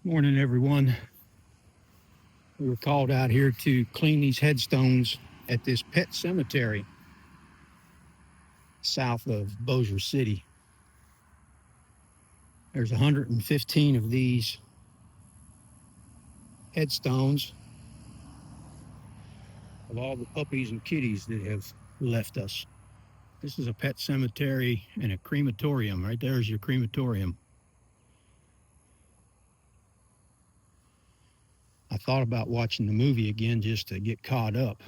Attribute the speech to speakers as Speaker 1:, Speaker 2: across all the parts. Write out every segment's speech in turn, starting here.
Speaker 1: Morning, everyone. We were called out here to clean these headstones at this pet cemetery south of Bossier City. There's 115 of these headstones of all the puppies and kitties that have left us. This is a pet cemetery and a crematorium. Right there's your crematorium. I thought about watching the movie again just to get caught up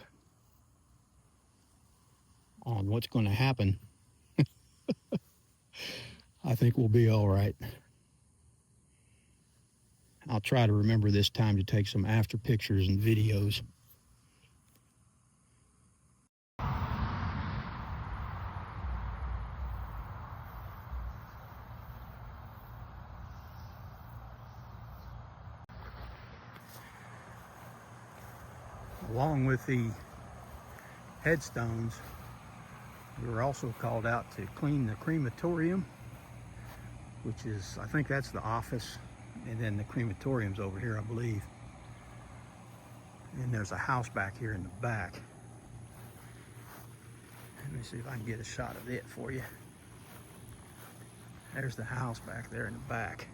Speaker 1: on what's going to happen. I think we'll be all right. I'll try to remember this time to take some after pictures and videos. Along with the headstones, we were also called out to clean the crematorium, which is, I think that's the office, and then the crematorium's over here, I believe. And there's a house back here in the back. Let me see if I can get a shot of it for you. There's the house back there in the back.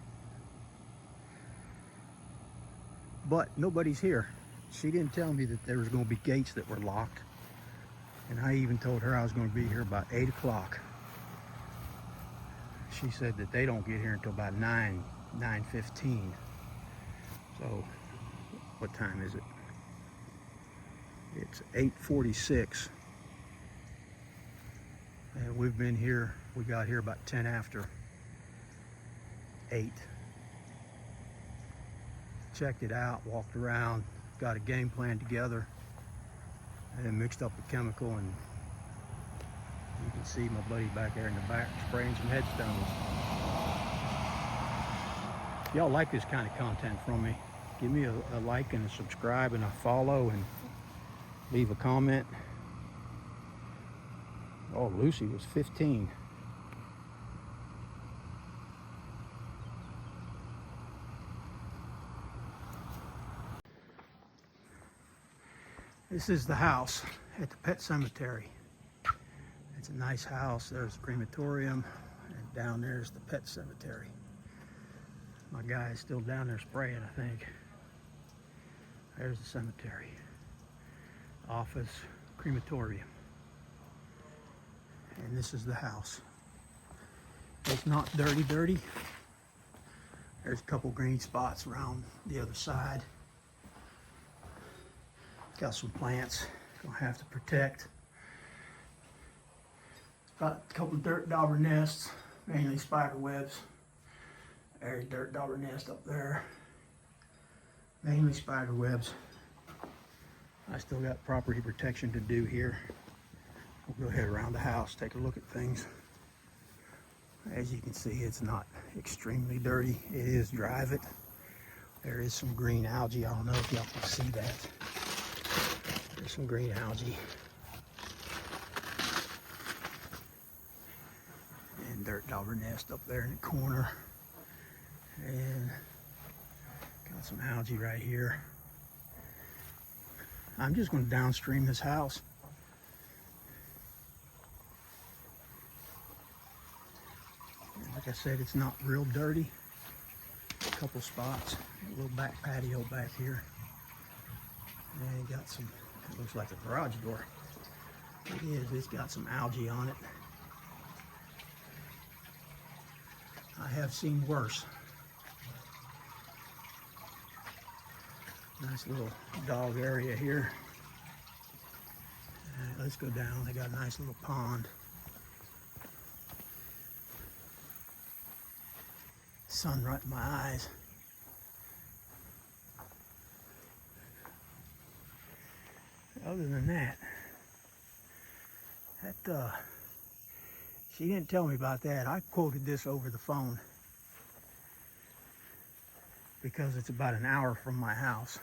Speaker 1: But nobody's here. She didn't tell me that there was going to be gates that were locked. And I even told her I was going to be here about 8 o'clock. She said that they don't get here until about 9:15. So, what time is it? It's 8:46. And we've been here, we got here about 10 after 8. Checked it out, walked around, got a game plan together, and then mixed up the chemical, and you can see my buddy back there in the back spraying some headstones. If y'all like this kind of content from me, give me a like and a subscribe and a follow, and leave a comment. Oh, Lucy was 15. This is the house at the pet cemetery. It's a nice house. There's the crematorium, and down there's the pet cemetery. My guy is still down there spraying, I think. There's the cemetery. Office, crematorium. And this is the house. It's not dirty. There's a couple green spots around the other side. Got some plants gonna have to protect. Got a couple dirt dauber nests, mainly spider webs. There's a dirt dauber nest up there, mainly spider webs. I still got property protection to do here. We'll go ahead around the house, take a look at things. As you can see, it's not extremely dirty. It is dry. There is some green algae. I don't know if y'all can see that. There's some green algae. And dirt dauber nest up there in the corner. And got some algae right here. I'm just going to downstream this house. And like I said, it's not real dirty. A couple spots, a little back patio back here. And got some, it looks like a garage door. It is, it's got some algae on it. I have seen worse. Nice little dog area here. Let's go down. They got a nice little pond. Sun right in my eyes. Other than that, she didn't tell me about that. I quoted this over the phone because it's about an hour from my house.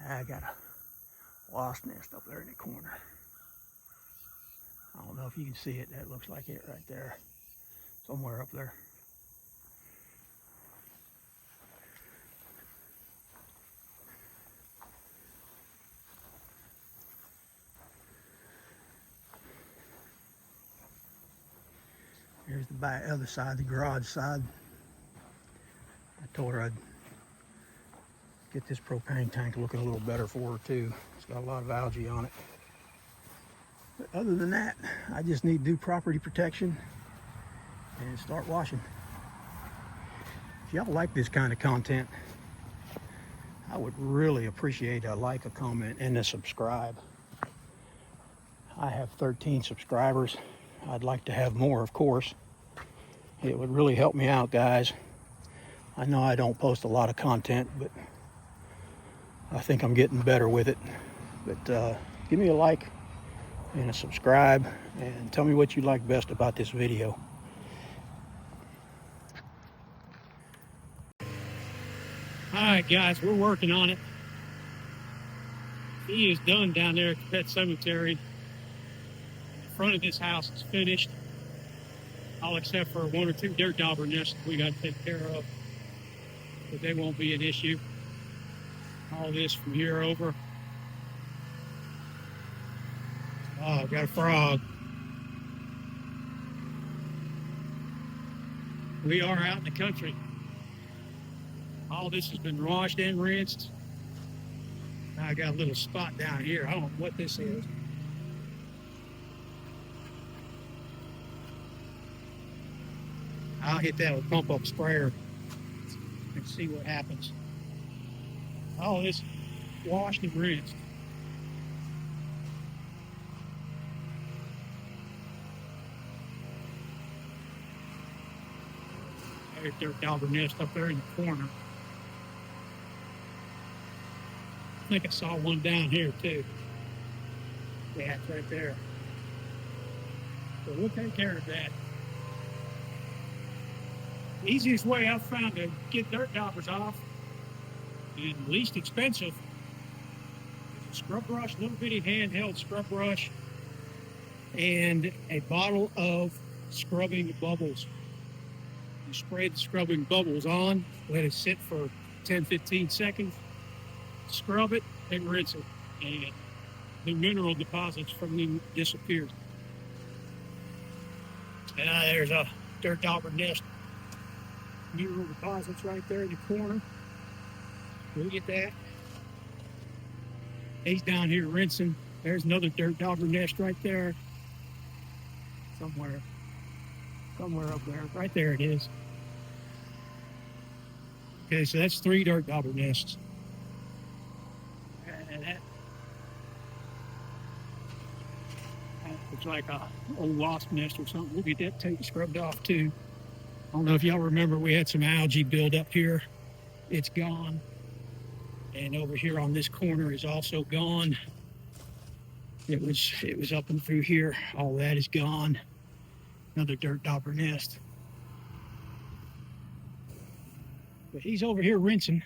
Speaker 1: I got a wasp nest up there in the corner. I don't know if you can see it. That looks like it right there. Somewhere up there. back other side, the garage side. I told her I'd get this propane tank looking a little better for her too. It's got a lot of algae on it. But other than that, I just need to do property protection and start washing. If y'all like this kind of content, I would really appreciate a like, a comment, and a subscribe. I have 13 subscribers. I'd like to have more, of course. It would really help me out, guys. I know I don't post a lot of content, but I think I'm getting better with it. But give me a like and a subscribe, and tell me what you like best about this video. Alright guys, we're working on it. He is done down there at the pet cemetery. The front of this house is finished, all except for one or two dirt dauber nests we got to take care of, but they won't be an issue. All this from here over. Oh, got a frog. We are out in the country. All this has been washed and rinsed. Now I got a little spot down here. I don't know what this is. I'll hit that with pump up sprayer and see what happens. All this washed and rinsed. There's their dauber nest up there in the corner. I think I saw one down here too. Yeah, it's right there. So we'll take care of that. The easiest way I've found to get dirt daubers off, and least expensive, is a scrub brush, little bitty handheld scrub brush, and a bottle of scrubbing bubbles. You spray the scrubbing bubbles on, let it sit for 10-15 seconds, scrub it, and rinse it, and the mineral deposits from them disappear. There's a dirt dauber nest. Mineral deposits right there in the corner. We'll get that. He's down here rinsing. There's another dirt dauber nest right there. Somewhere up there. Right there it is. Okay, so that's 3 dirt dauber nests. And that looks like a old wasp nest or something. We'll get that taken scrubbed off too. I don't know if y'all remember, we had some algae build up here. It's gone. And over here on this corner is also gone. It was up and through here. All that is gone. Another dirt dauber nest. But he's over here rinsing.